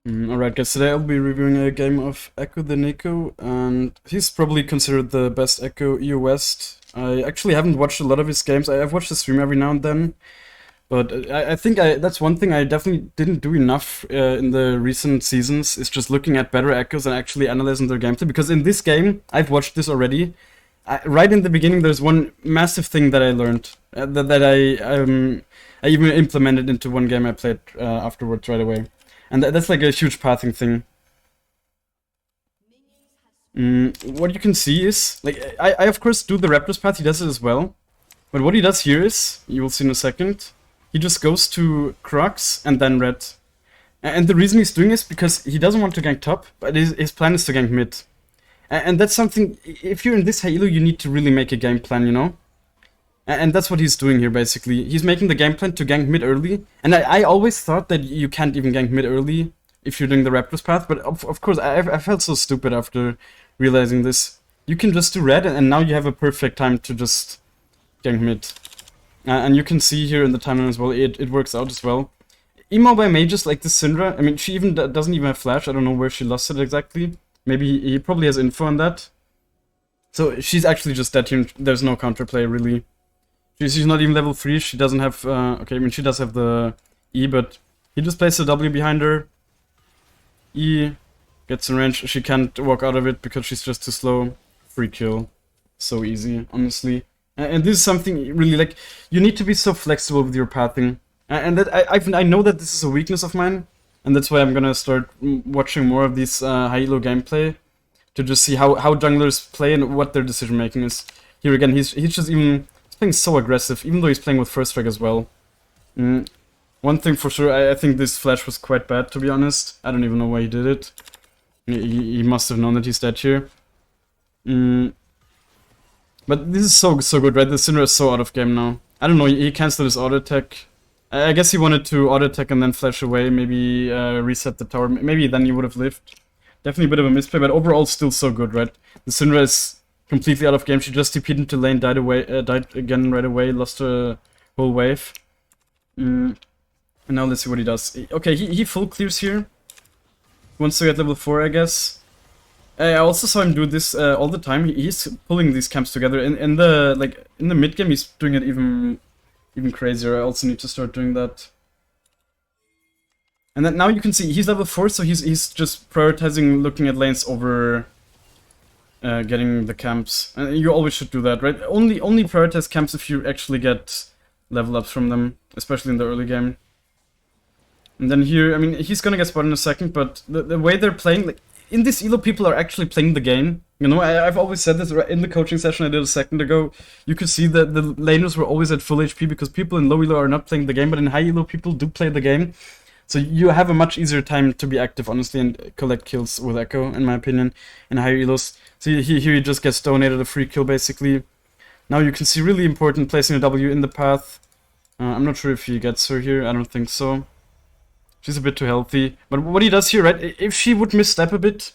Alright guys, today I'll be reviewing a game of Ekko the Neeko, and he's probably considered the best Ekko EU West. I actually haven't watched a lot of his games. I've watched the stream every now and then, but I think that's one thing I definitely didn't do enough in the recent seasons, is just looking at better Ekkos and actually analyzing their gameplay, because in this game, I've watched this already. Right in the beginning, there's one massive thing that I learned, that I even implemented into one game I played afterwards right away. And that's like a huge pathing thing. What you can see is, like, I of course do the Raptors path, he does it as well. But what he does here is, you will see in a second, he just goes to Crux and then red. And the reason he's doing this because he doesn't want to gank top, but his plan is to gank mid. And that's something, if you're in this high elo, you need to really make a game plan, you know? And that's what he's doing here, basically. He's making the game plan to gank mid early. And I always thought that you can't even gank mid early if you're doing the Raptors path. But of course, I felt so stupid after realizing this. You can just do red, and now you have a perfect time to just gank mid. And you can see here in the timeline as well, it works out as well. Emo by mages like this Syndra, I mean, she even doesn't even have flash. I don't know where she lost it exactly. Maybe he probably has info on that. So she's actually just dead here. There's no counterplay, really. She's not even level 3, she doesn't have, okay, I mean, she does have the E, but he just places a W behind her. E gets in range, she can't walk out of it because she's just too slow. Free kill. So easy, honestly. And this is something really, like, you need to be so flexible with your pathing. And that I know that this is a weakness of mine, and that's why I'm gonna start watching more of these high elo gameplay to just see how junglers play and what their decision making is. Here again, he's just even playing so aggressive, even though he's playing with first strike as well. One thing for sure, I think this flash was quite bad, to be honest. I don't even know why he did it. He must have known that he's dead here. But this is so good, right? The Syndra is so out of game now. I don't know, he cancelled his auto attack. I guess he wanted to auto attack and then flash away, maybe reset the tower. Maybe then he would have lived. Definitely a bit of a misplay, but overall still so good, right? The Syndra is completely out of game. She just TP'd into lane, died again right away, lost a whole wave. And now let's see what he does. Okay, he full clears here. Wants to get level 4, I guess. I also saw him do this all the time. He's pulling these camps together. In the mid game, he's doing it even crazier. I also need to start doing that. And then now you can see he's level 4, so he's just prioritizing looking at lanes over getting the camps. And you always should do that, right? Only prioritize camps if you actually get level ups from them, especially in the early game. And then here, I mean, he's gonna get spotted in a second, but the way they're playing, like, in this elo, people are actually playing the game. You know, I've always said this in the coaching session I did a second ago. You could see that the laners were always at full HP because people in low elo are not playing the game, but in high elo, people do play the game. So you have a much easier time to be active, honestly, and collect kills with Ekko, in my opinion, in higher elos. So here he just gets donated a free kill, basically. Now you can see really important placing a W in the path. I'm not sure if he gets her here, I don't think so. She's a bit too healthy. But what he does here, right, if she would misstep a bit,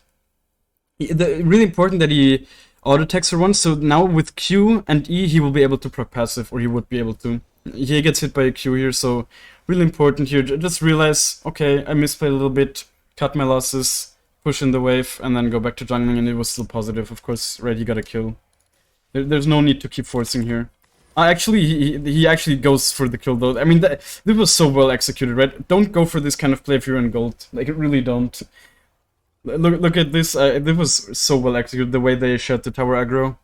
really important that he auto-attacks her once, so now with Q and E he will be able to proc passive, or he would be able to. He gets hit by a Q here, so really important here. Just realize, okay, I misplayed a little bit, cut my losses, push in the wave, and then go back to jungling, and it was still positive. Of course, right, he got a kill. There's no need to keep forcing here. Actually, he actually goes for the kill, though. I mean, this was so well executed, right? Don't go for this kind of play if you're in gold. Like, really don't. Look at this. This was so well executed, the way they shot the tower aggro.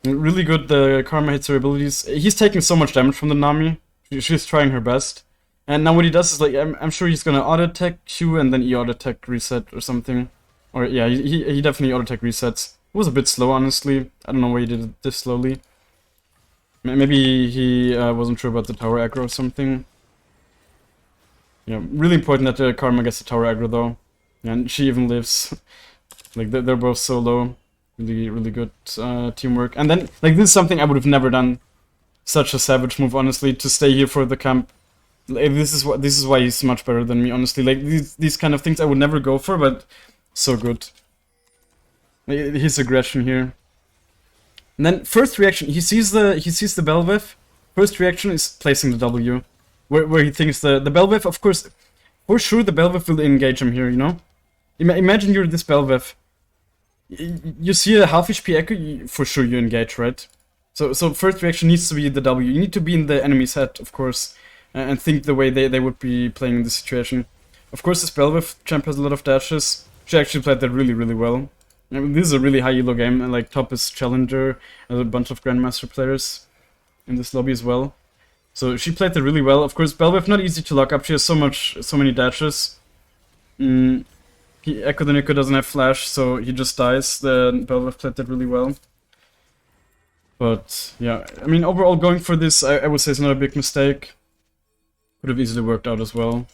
Really good, the Karma hits her abilities. He's taking so much damage from the Nami. She's trying her best. And now what he does is, like, I'm sure he's gonna auto-attack Q and then E auto-attack reset or something. Or, yeah, he definitely auto-attack resets. It was a bit slow, honestly. I don't know why he did it this slowly. Maybe he wasn't sure about the tower aggro or something. Yeah, really important that the Karma gets the tower aggro, though. And she even lives. Like, they're both so low. Really good teamwork. And then, like, this is something I would have never done. Such a savage move, honestly, to stay here for the camp. Like, this is why he's much better than me, honestly. Like, these kind of things I would never go for, but so good. Like, his aggression here. And then first reaction, he sees the Bel'Veth. First reaction is placing the W, where he thinks the Bel'Veth, of course. for sure the Belveth will engage him here, you know? Imagine you're this Belveth. You see a half HP Ekko, for sure you engage, right? So first reaction needs to be the W. You need to be in the enemy's head, of course, and think the way they would be playing in this situation. Of course, this Belveth champ has a lot of dashes. She actually played that really, really well. I mean, this is a really high elo game, and like top is Challenger, and a bunch of Grandmaster players in this lobby as well. So she played that really well. Of course, Belveth not easy to lock up. She has so many dashes. Ekko the Neeko doesn't have flash, so he just dies. The Belveth played that really well. But yeah, I mean, overall going for this, I would say it's not a big mistake. Could have easily worked out as well.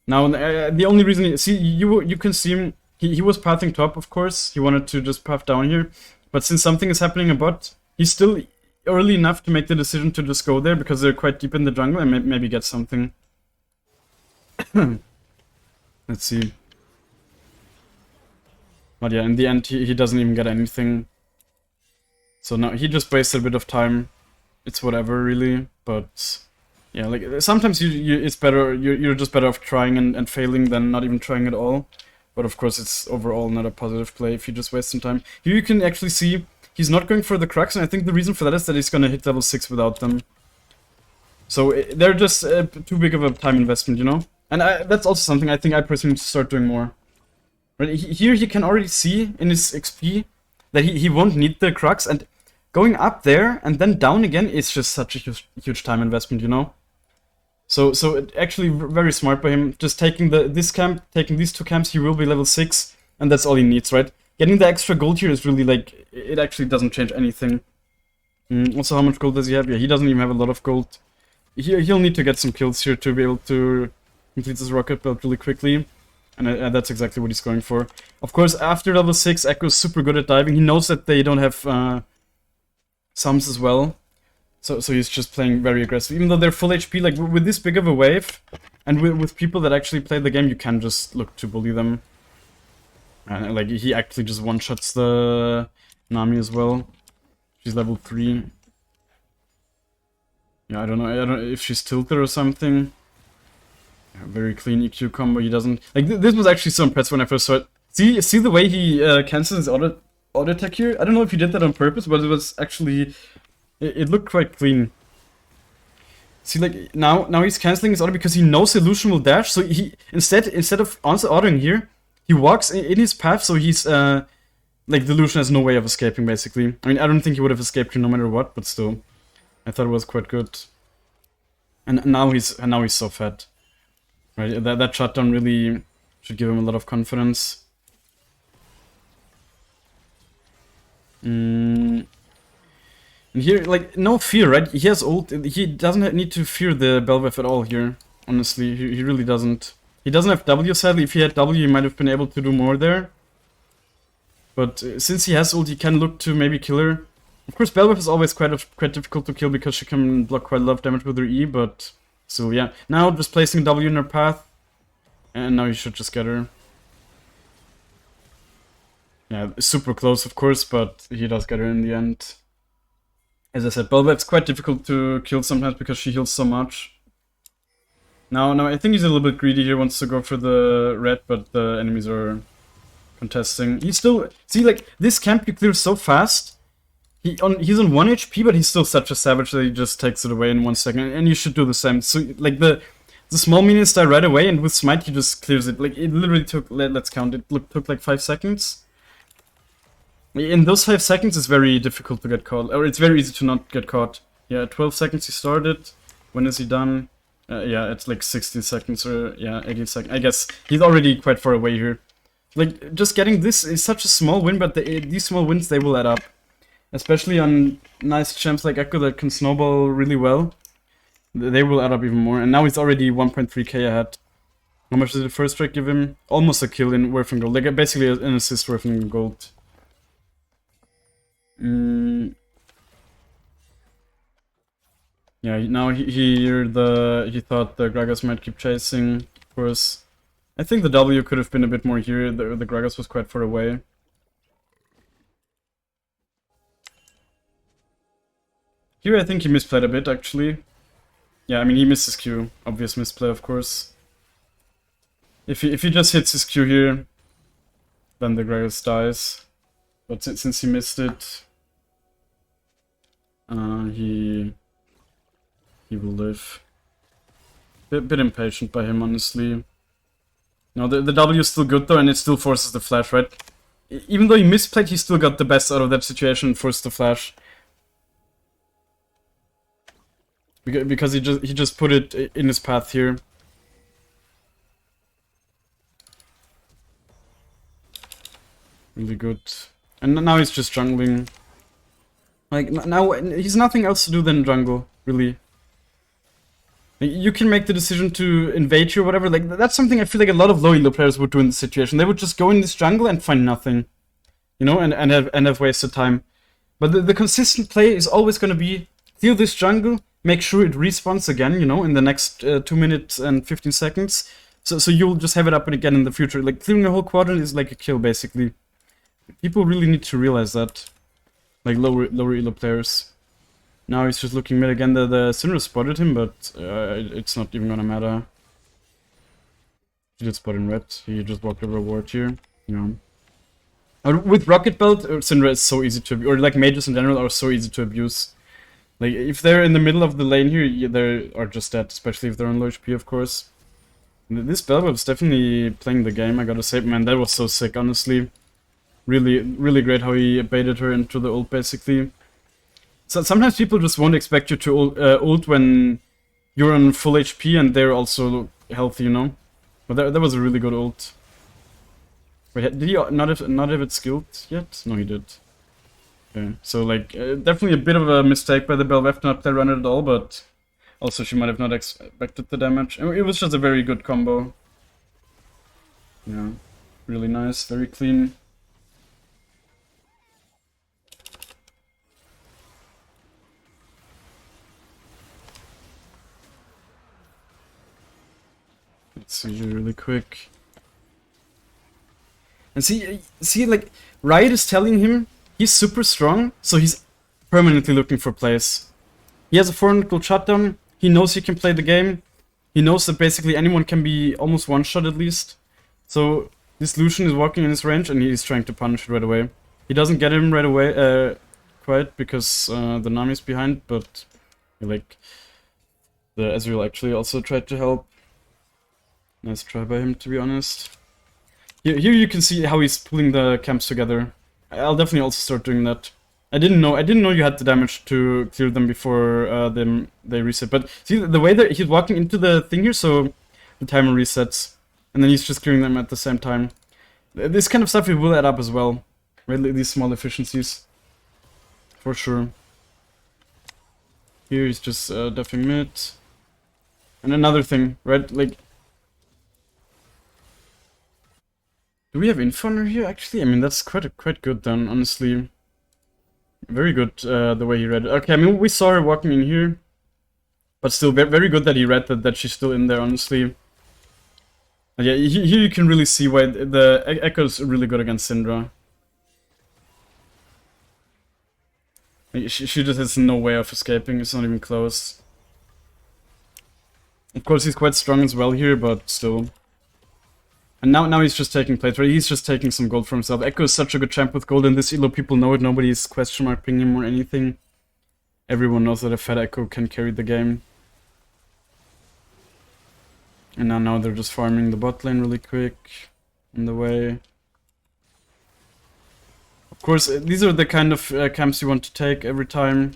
Now, the only reason, see, you can see him, he was pathing top, of course. He wanted to just path down here. But since something is happening in bot, he's still early enough to make the decision to just go there, because they're quite deep in the jungle, and maybe get something. Let's see. But yeah, in the end, he doesn't even get anything. So now he just wasted a bit of time. It's whatever, really. But yeah, like sometimes it's better. You're just better off trying and failing than not even trying at all. But of course, it's overall not a positive play if you just waste some time. Here you can actually see he's not going for the Crux, and I think the reason for that is that he's gonna hit level 6 without them. So they're just too big of a time investment, you know. And that's also something I think I personally need to start doing more. Right, here you can already see in his XP that he won't need the Crux, and going up there and then down again is just such a huge time investment, you know? So actually very smart by him, just taking this camp, taking these 2 camps, he will be level 6, and that's all he needs, right? Getting the extra gold here is really like, it actually doesn't change anything. Also, how much gold does he have? Yeah, he doesn't even have a lot of gold. He'll need to get some kills here to be able to complete this rocket belt really quickly. And that's exactly what he's going for. Of course, after level 6, Ekko's super good at diving. He knows that they don't have sums as well. So he's just playing very aggressive. Even though they're full HP, like with this big of a wave, and with people that actually play the game, you can just look to bully them. And like, he actually just one-shots the Nami as well. She's level 3. Yeah, I don't know if she's tilted or something. Very clean EQ combo. He doesn't like this was actually so impressive when I first saw it. See the way he cancels his auto attack here. I don't know if he did that on purpose, but it was actually it looked quite clean. See, like now he's canceling his auto because he knows Illusion will dash. So he instead of answer autoing here, he walks in his path. So he's like the Illusion has no way of escaping. Basically, I mean I don't think he would have escaped here no matter what, but still, I thought it was quite good. And now he's so fat. Right, that shutdown really should give him a lot of confidence. And here, like, no fear, right? He has ult. He doesn't need to fear the Belveth at all here. Honestly, he really doesn't. He doesn't have W, sadly. If he had W, he might have been able to do more there. But since he has ult, he can look to maybe kill her. Of course, Belveth is always quite difficult to kill because she can block quite a lot of damage with her E, but... So yeah, now just placing W in her path, and now you should just get her. Yeah, super close of course, but he does get her in the end. As I said, Belveth's quite difficult to kill sometimes because she heals so much. Now I think he's a little bit greedy here, wants to go for the red, but the enemies are contesting. He's still, see like, this camp you clear so fast. He's on 1 HP, but he's still such a savage that he just takes it away in 1 second, and you should do the same. So, like, the small minions die right away, and with Smite he just clears it. Like, it literally took, let's count, it took like 5 seconds. In those 5 seconds, it's very difficult to get caught, or it's very easy to not get caught. Yeah, 12 seconds he started. When is he done? Yeah, it's like 16 seconds, or, yeah, 18 seconds. I guess he's already quite far away here. Like, just getting this is such a small win, but these small wins, they will add up. Especially on nice champs like Ekko that can snowball really well. They will add up even more. And now he's already 1.3k ahead. How much did the first strike give him? Almost a kill in worth in gold. Like basically an assist worth in gold. Yeah, now he thought the Gragas might keep chasing. Of course, I think the W could have been a bit more here. The Gragas was quite far away. Here I think he misplayed a bit, actually. Yeah, I mean, he missed his Q. Obvious misplay, of course. If he just hits his Q here, then the Gragas dies. But since he missed it, he will live. Bit impatient by him, honestly. No, the W is still good though, and it still forces the flash, right? Even though he misplayed, he still got the best out of that situation and forced the flash. Because he just put it in his path here. Really good. And now he's just jungling. Like, now he's nothing else to do than jungle, really. You can make the decision to invade you or whatever. Like, that's something I feel like a lot of low elo players would do in this situation. They would just go in this jungle and find nothing. You know, and have wasted time. But the consistent play is always going to be clear this jungle, make sure it respawns again, you know, in the next 2 minutes and 15 seconds. So you'll just have it up and again in the future. Like, clearing a whole quadrant is like a kill, basically. People really need to realize that. Like, lower elo players. Now he's just looking mid again. The Syndra spotted him, but it's not even gonna matter. He did spot in red. He just walked over a ward here. You know. With Rocket Belt, Syndra is so easy to abuse. Or like mages in general are so easy to abuse. Like, if they're in the middle of the lane here, they are just dead. Especially if they're on low HP, of course. This Belweb is definitely playing the game, I gotta say. Man, that was so sick, honestly. Really, really great how he baited her into the ult, basically. So sometimes people just won't expect you to ult when you're on full HP and they're also healthy, you know? But that was a really good ult. Wait, did he not have it skilled yet? No, he did. Okay, so like, definitely a bit of a mistake by the Belweb to not play run it at all, but also she might have not expected the damage. It was just a very good combo. Yeah, really nice, very clean. Let's see here really quick. And see, like, Riot is telling him he's super strong, so he's permanently looking for plays. He has a 400 gold shutdown, he knows he can play the game, he knows that basically anyone can be almost one-shot at least. So this Lucian is walking in his range and he's trying to punish it right away. He doesn't get him right away, quite, because the Nami's behind, but like, the Ezreal actually also tried to help. Nice try by him, to be honest. Here you can see how he's pulling the camps together. I'll definitely also start doing that. I didn't know you had the damage to clear them before they reset. But see the way that he's walking into the thing here, so the timer resets, and then he's just clearing them at the same time. This kind of stuff will add up as well, right? These small efficiencies, for sure. Here he's just deafing mid, and another thing, right? Like, do we have Inferno here, actually? I mean, that's quite good then, honestly. Very good, the way he read it. Okay, I mean, we saw her walking in here. But still, very good that he read that she's still in there, honestly. And yeah, here you can really see why the Ekko's really good against Syndra. She just has no way of escaping, it's not even close. Of course, he's quite strong as well here, but still. And now he's just taking plate, right? He's just taking some gold for himself. Ekko is such a good champ with gold, and this elo people know it. Nobody's question marking him or anything. Everyone knows that a fat Ekko can carry the game. And now they're just farming the bot lane really quick. On the way. Of course, these are the kind of camps you want to take every time.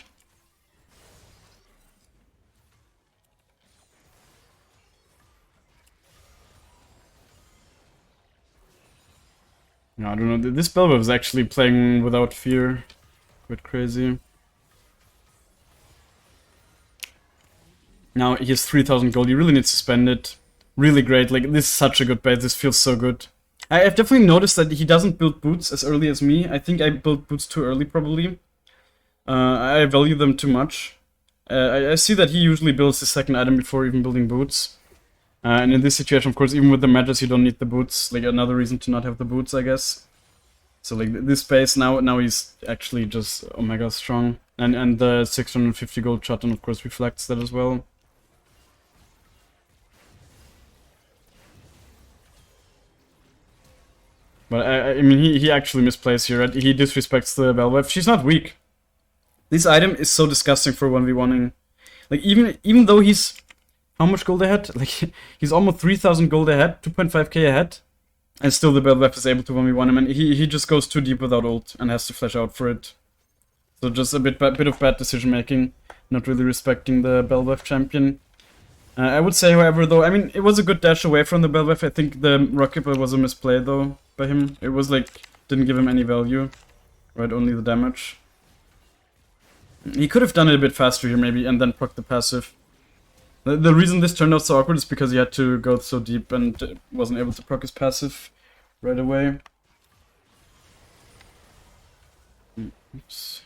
No, I don't know. This Belva is actually playing without fear. Quite crazy. Now he has 3000 gold. He really needs to spend it. Really great. Like, this is such a good bait. This feels so good. I've definitely noticed that he doesn't build boots as early as me. I think I built boots too early, probably. I value them too much. I see that he usually builds his second item before even building boots. And in this situation, of course, even with the mages, you don't need the boots. Like, another reason to not have the boots, I guess. So, like, this base, now he's actually just omega strong. And the 650 gold shotgun, of course, reflects that as well. But I mean, he actually misplays here, right? He disrespects the Belweb. She's not weak. This item is so disgusting for 1v1ing. Like, even though he's... How much gold ahead? Like, he's almost 3,000 gold ahead, 2.5k ahead. And still the Belweb is able to 1v1 him, and he just goes too deep without ult and has to flash out for it. So just a bit of bad decision making, not really respecting the Belweb champion. I would say, however, though, I mean, it was a good dash away from the Belweb. I think the rocket ball was a misplay, though, by him. It was like, didn't give him any value, right? Only the damage. He could have done it a bit faster here, maybe, and then proc the passive. The reason this turned out so awkward is because he had to go so deep and wasn't able to proc his passive right away. Oops.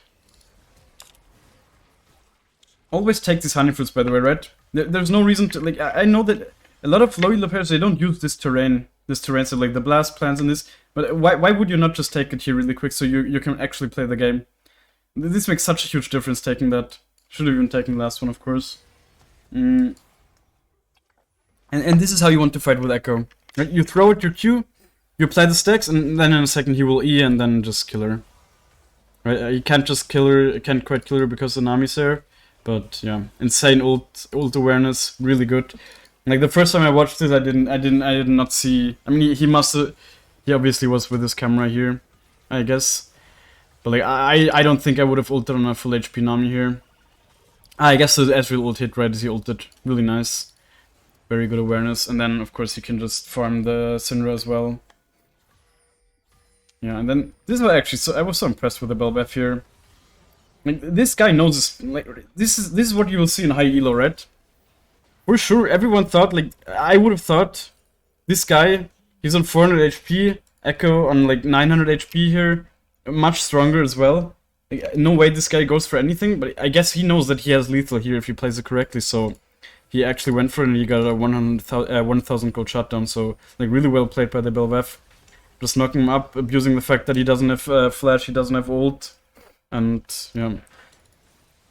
Always take these honey fruits, by the way, right? There's no reason to, like, I know that a lot of low elo players, they don't use this terrain, so like the blast plants and this, but why would you not just take it here really quick so you can actually play the game? This makes such a huge difference taking that. Should have even taken the last one, of course. And this is how you want to fight with Ekko. Right? You throw at your Q, you apply the stacks, and then in a second he will E and then just kill her. Right? You can't just kill her, can't quite kill her because the Nami's there. But yeah, insane ult awareness, really good. Like the first time I watched this, I did not see. I mean, he obviously was with his camera here, I guess. But like, I don't think I would have ulted on a full HP Nami here. I guess the Ezreal ult hit right as he ulted. Really nice. Very good awareness. And then, of course, you can just farm the Syndra as well. Yeah, and then this was actually I was so impressed with the Belbeth here. Like, this guy knows this. Like, this is what you will see in high elo, right? For sure, everyone thought, like, I would have thought, this guy, he's on 400 HP, Ekko on like 900 HP here, much stronger as well. Like, no way this guy goes for anything, but I guess he knows that he has lethal here if he plays it correctly, so he actually went for it and he got a 1,000 gold shutdown, so like really well played by the Belveth. Just knocking him up, abusing the fact that he doesn't have flash, he doesn't have ult, and yeah,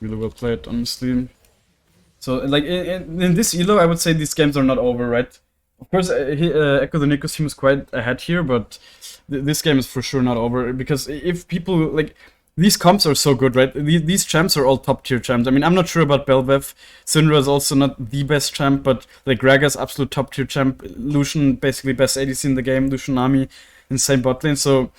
really well played, honestly. So like in this elo, I would say these games are not over, right? Of course, Ekko the Neeko team is quite ahead here, but this game is for sure not over, because if people, like, these comps are so good, right? These champs are all top tier champs. I mean, I'm not sure about Belvev. Syndra is also not the best champ, but like Gragas, absolute top tier champ. Lucian, basically best ADC in the game. Lucian Nami, insane bot lane. So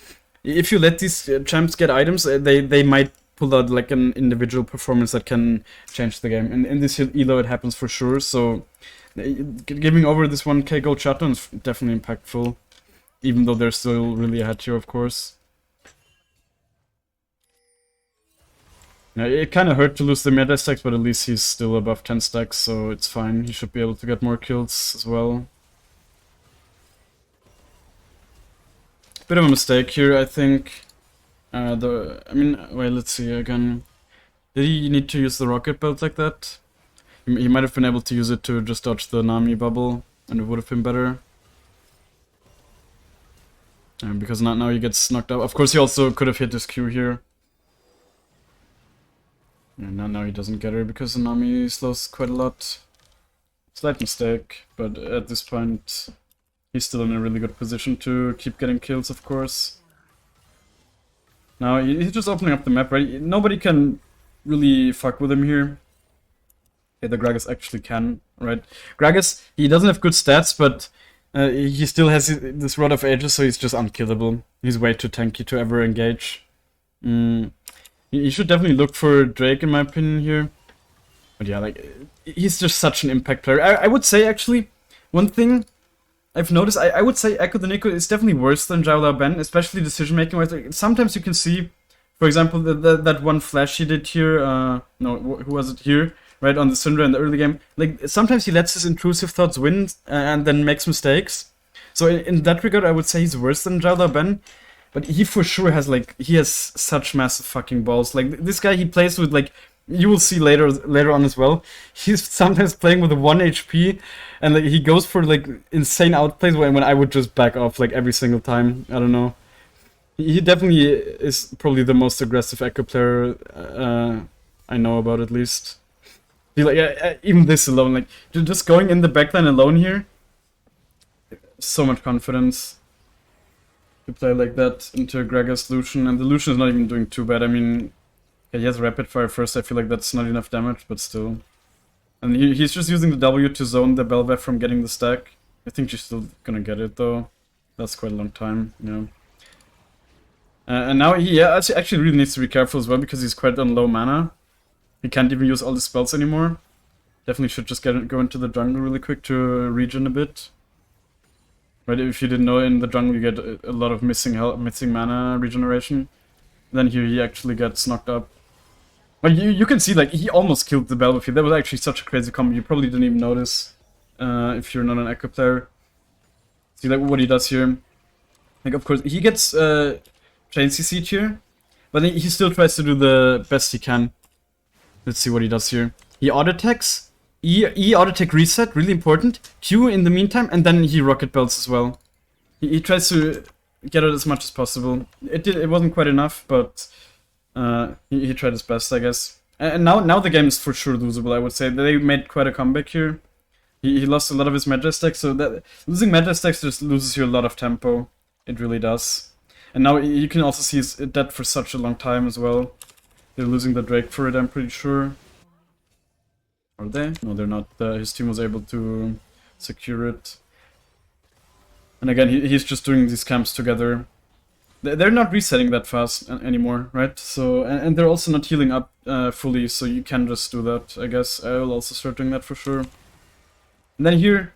if you let these champs get items, they might pull out like an individual performance that can change the game. And in this elo, it happens for sure. So giving over this 1k gold shutdown is definitely impactful, even though they're still really ahead here, of course. Yeah, it kind of hurt to lose the meta stacks, but at least he's still above 10 stacks, so it's fine. He should be able to get more kills as well. Bit of a mistake here, I think. I mean, wait, let's see again. Did he need to use the rocket belt like that? He might have been able to use it to just dodge the Nami bubble, and it would have been better. Because now he gets knocked out. Of course, he also could have hit his Q here. And now he doesn't get her because the Nami slows quite a lot. Slight mistake, but at this point, he's still in a really good position to keep getting kills, of course. Now, he's just opening up the map, right? Nobody can really fuck with him here. Okay, the Gragas actually can, right? Gragas, he doesn't have good stats, but he still has this Rod of Ages, so he's just unkillable. He's way too tanky to ever engage. You should definitely look for Drake, in my opinion, here. But yeah, like, he's just such an impact player. I would say, actually, one thing I've noticed, I would say Ekko the Neeko is definitely worse than Jaula Ben, especially decision-making. Like, sometimes you can see, for example, that one flash he did here, no, who was it here? Right, on the Syndra in the early game. Like, sometimes he lets his intrusive thoughts win, and then makes mistakes. So in that regard, I would say he's worse than Jaula Ben. But he for sure has, like, he has such massive fucking balls. Like, this guy, he plays with, like, you will see later on as well. He's sometimes playing with a 1 HP, and like, he goes for, like, insane outplays when I would just back off, like, every single time. I don't know. He definitely is probably the most aggressive Ekko player I know about, at least. He, like, even this alone, like, just going in the backline alone here, so much confidence. to play like that into Gregor's Lucian, and the Lucian is not even doing too bad. I mean, yeah, he has Rapid Fire first, I feel like that's not enough damage, but still. And he's just using the W to zone the Bel'Veth from getting the stack. I think she's still gonna get it though. That's quite a long time, yeah. And now he actually really needs to be careful as well because he's quite on low mana. He can't even use all the spells anymore. Definitely should just go into the jungle really quick to regen a bit. Right, if you didn't know, in the jungle you get a lot of missing mana regeneration. Then here he actually gets knocked up. But you can see, like, he almost killed the Bel'Veth. That was actually such a crazy combo. You probably didn't even notice if you're not an Ekko player. See, like, what he does here. Like, of course, he gets chain CC'd here. But he still tries to do the best he can. Let's see what he does here. He auto-attacks. E auto-attack reset, really important. Q in the meantime, and then he rocket belts as well. He tries to get it as much as possible. It wasn't quite enough, but he tried his best, I guess. And now the game is for sure losable, I would say. They made quite a comeback here. He lost a lot of his meta stacks, so that losing meta stacks just loses you a lot of tempo. It really does. And now you can also see he's dead for such a long time as well. They're losing the Drake for it, I'm pretty sure. Are they? No, they're not. His team was able to secure it. And again, he's just doing these camps together. They're not resetting that fast anymore, right? So, and they're also not healing up fully, so you can just do that, I guess. I will also start doing that for sure. And then here,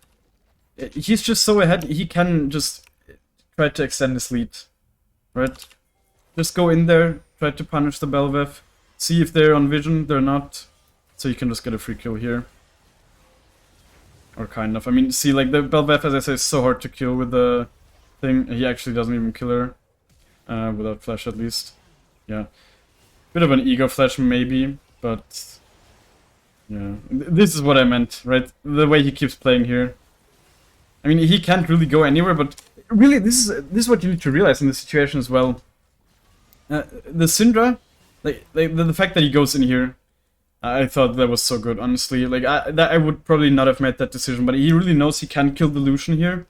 he's just so ahead, he can just try to extend his lead, right? Just go in there, try to punish the Bel'Veth, see if they're on vision, they're not. So you can just get a free kill here. Or kind of. I mean, see, like, the Bel'Veth, as I say, is so hard to kill with the thing. He actually doesn't even kill her. Without flash, at least. Yeah. Bit of an ego flash, maybe, but... yeah. This is what I meant, right? The way he keeps playing here. I mean, he can't really go anywhere, but... really, this is what you need to realize in this situation as well. The Syndra, like the fact that he goes in here, I thought that was so good, honestly. Like, I would probably not have made that decision, but he really knows he can kill the Lucian here.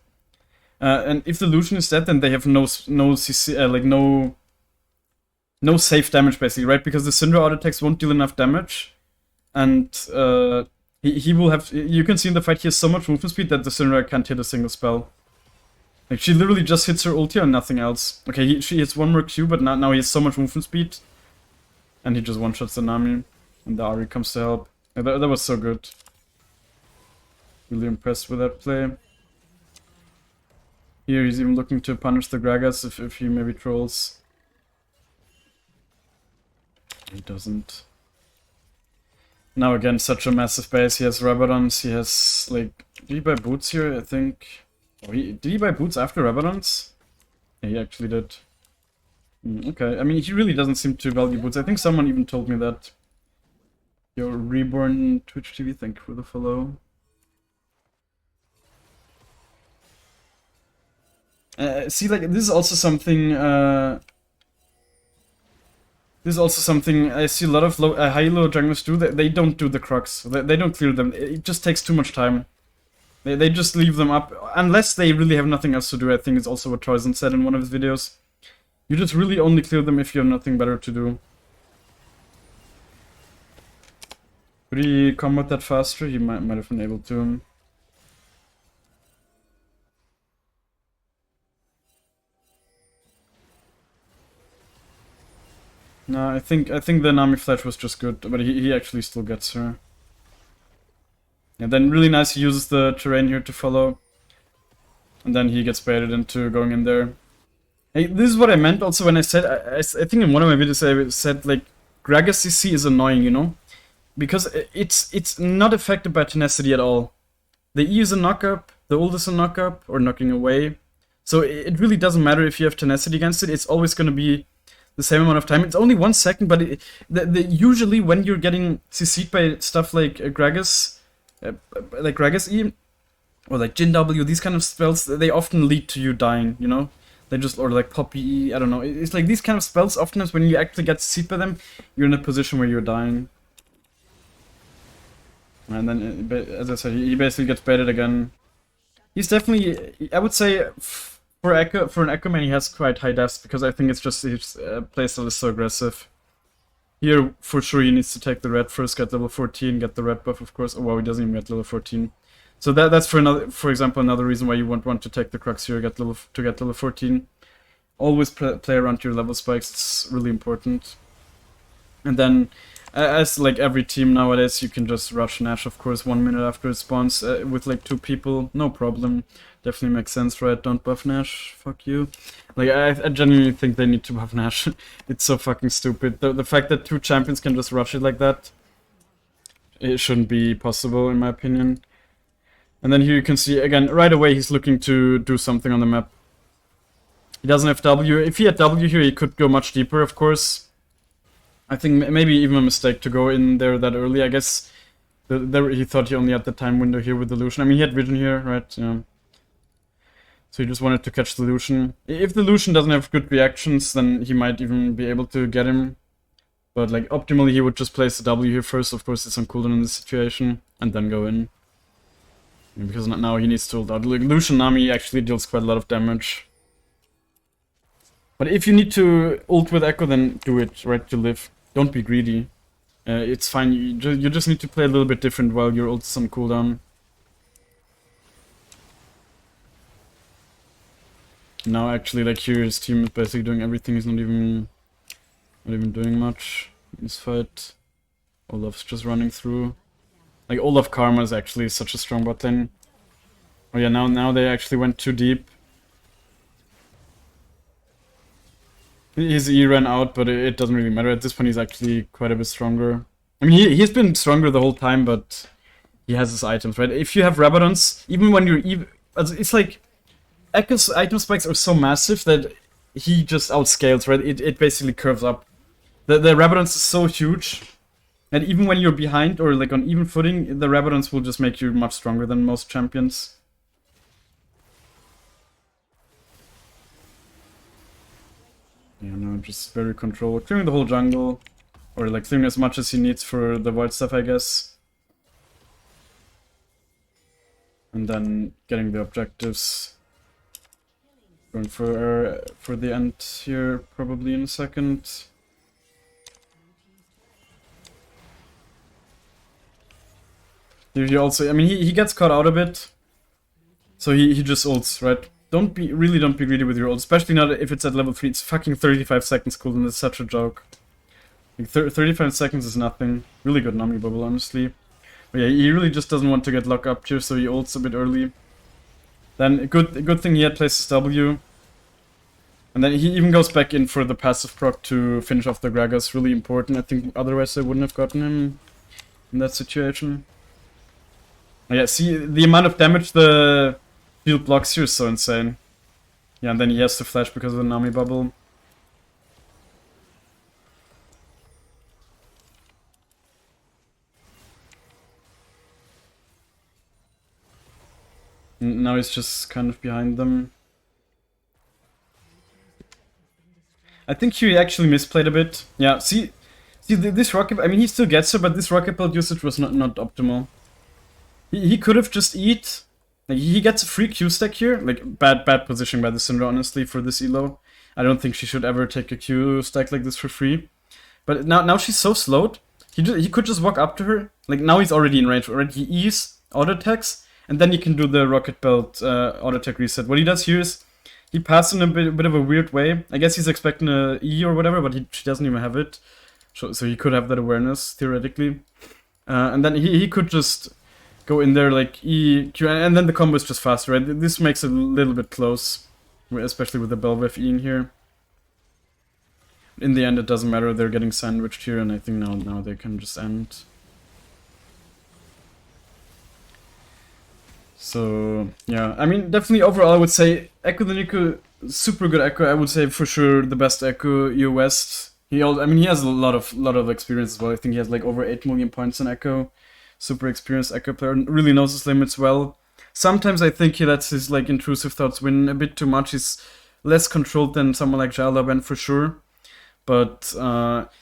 And if the Lucian is dead, then they have no CC, like no safe damage, basically, right? Because the Syndra auto-attacks won't deal enough damage. And he will have... you can see in the fight he has so much movement speed that the Syndra can't hit a single spell. Like, she literally just hits her ulti and nothing else. Okay, she hits one more Q, but now he has so much movement speed. And he just one-shots the Nami. And the Ahri comes to help. Yeah, that was so good. Really impressed with that play. Here he's even looking to punish the Gragas if he maybe trolls. He doesn't. Now again, such a massive base. He has Rabadons, he has, like... did he buy boots here, I think? Oh, did he buy boots after Rabadons? Yeah, he actually did. Okay, I mean, he really doesn't seem to value boots. I think someone even told me that. Yo, Reborn Twitch TV, thank you for the follow. See, like, this is also something, I see a lot of high-low junglers do. They don't do the Crocs. They don't clear them. It just takes too much time. They just leave them up. Unless they really have nothing else to do. I think it's also what Troyzen said in one of his videos. You just really only clear them if you have nothing better to do. Could he combat that faster? He might have been able to. No, I think the Nami flash was just good, but he actually still gets her. And then really nice, he uses the terrain here to follow. And then he gets baited into going in there. Hey, this is what I meant also when I said, I think in one of my videos I said, like, Gragas CC is annoying, you know? Because it's not affected by tenacity at all. The E is a knock-up, the ult is a knock-up, or knocking away. So it really doesn't matter if you have tenacity against it, it's always going to be the same amount of time. It's only 1 second, but usually when you're getting CC'd by stuff like Gragas E, or like Jin W, these kind of spells, they often lead to you dying, you know? They just, or like Poppy E, I don't know. It's like these kind of spells, often when you actually get CC'd by them, you're in a position where you're dying. And then, as I said, he basically gets baited again. He's definitely, I would say, For Ekko, for an Ekko man, he has quite high deaths because I think it's just his playstyle is so aggressive. Here, for sure, he needs to take the red first, get level 14, get the red buff, of course. Oh, wow, he doesn't even get level 14. So that's for example, another reason why you won't want to take the Crux here, get level 14. Always play around your level spikes, it's really important. And then, as like every team nowadays, you can just rush Nash, of course, 1 minute after it spawns with like 2 people, no problem. Definitely makes sense, right? Don't buff Nash, fuck you. Like, I genuinely think they need to buff Nash. It's so fucking stupid. The fact that 2 champions can just rush it like that, it shouldn't be possible, in my opinion. And then here you can see, again, right away he's looking to do something on the map. He doesn't have W. If he had W here, he could go much deeper, of course. I think maybe even a mistake to go in there that early. I guess he thought he only had the time window here with the Lucian. I mean, he had vision here, right? Yeah. So he just wanted to catch the Lucian. If the Lucian doesn't have good reactions, then he might even be able to get him. But like optimally, he would just place the W here first. Of course, it's on cooldown in this situation, and then go in. Because now he needs to ult out. Like, Lucian Nami actually deals quite a lot of damage. But if you need to ult with Ekko, then do it, right, to live. Don't be greedy. It's fine, you just need to play a little bit different while your ult is on cooldown. Now actually, like, here his team is basically doing everything, he's not even doing much in this fight. Olaf's just running through. Like, Olaf Karma is actually such a strong bot lane. Oh yeah, now they actually went too deep. His E ran out, but it doesn't really matter. At this point, he's actually quite a bit stronger. I mean, he's been stronger the whole time, but he has his items, right? If you have Rabadons, even when you're it's like Ekko's item spikes are so massive that he just outscales, right? It basically curves up. The Rabadons is so huge, and even when you're behind or like on even footing, the Rabadons will just make you much stronger than most champions. Yeah, no, just very controlled. Clearing the whole jungle. Or like clearing as much as he needs for the void stuff, I guess. And then getting the objectives. Going for the end here, probably in a second. Here he also, I mean, he gets caught out a bit. So he just ults, right? Don't be greedy with your ult, especially not if it's at level 3. It's fucking 35 seconds cooldown, it's such a joke. Like 35 seconds is nothing. Really good Nami bubble, honestly. But yeah, he really just doesn't want to get locked up here, so he ults a bit early. Then a good thing he had places W. And then he even goes back in for the passive proc to finish off the Gragas. Really important. I think otherwise I wouldn't have gotten him in that situation. Oh yeah, see the amount of damage the field blocks here is so insane. Yeah, and then he has to flash because of the Nami bubble. And now he's just kind of behind them. I think he actually misplayed a bit. Yeah, see this rocket, I mean he still gets her, but this rocket build usage was not optimal. He could have just eat. Like, he gets a free Q stack here. Like, bad position by the Syndra, honestly, for this elo. I don't think she should ever take a Q stack like this for free. But now she's so slowed. He could just walk up to her. Like, now he's already in range. Already he E's, auto attacks, and then he can do the rocket belt auto attack reset. What he does here is he passes in a bit of a weird way. I guess he's expecting a E or whatever, but she doesn't even have it. So he could have that awareness, theoretically. And then he could just go in there like E, Q, and then the combo is just faster, right? This makes it a little bit close, especially with the Belveth E in here. In the end, it doesn't matter, they're getting sandwiched here, and I think now they can just end. So, yeah, I mean, definitely overall I would say Ekko the Neeko, super good Ekko. I would say for sure the best Ekko EU West. He has a lot of experience as well. I think he has like over 8 million points in Ekko. Super experienced Ekko player, really knows his limits well. Sometimes I think he lets his like intrusive thoughts win a bit too much. He's less controlled than someone like Jalaben for sure. But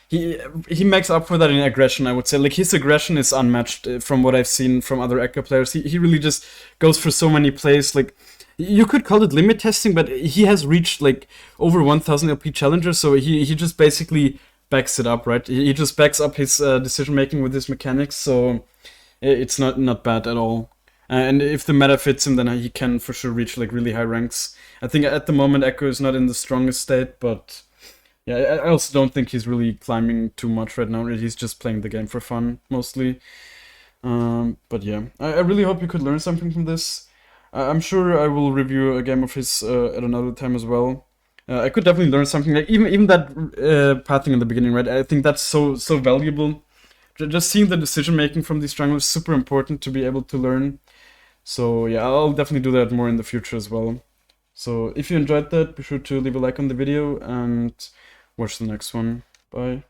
he makes up for that in aggression, I would say. Like, his aggression is unmatched from what I've seen from other Ekko players. He really just goes for so many plays. Like, You could call it limit testing, but he has reached like over 1000 LP challenger, so he just basically backs it up, right? He just backs up his decision making with his mechanics, so it's not bad at all. And if the meta fits him, then he can for sure reach like really high ranks. I think at the moment Ekko is not in the strongest state, but yeah, I also don't think he's really climbing too much right now. He's just playing the game for fun mostly. But yeah, I really hope you could learn something from this. I'm sure I will review a game of his at another time as well. I could definitely learn something. Like even that pathing in the beginning, right? I think that's so valuable. Just seeing the decision making from these junglers is super important to be able to learn. So yeah, I'll definitely do that more in the future as well. So if you enjoyed that, be sure to leave a like on the video and watch the next one. Bye.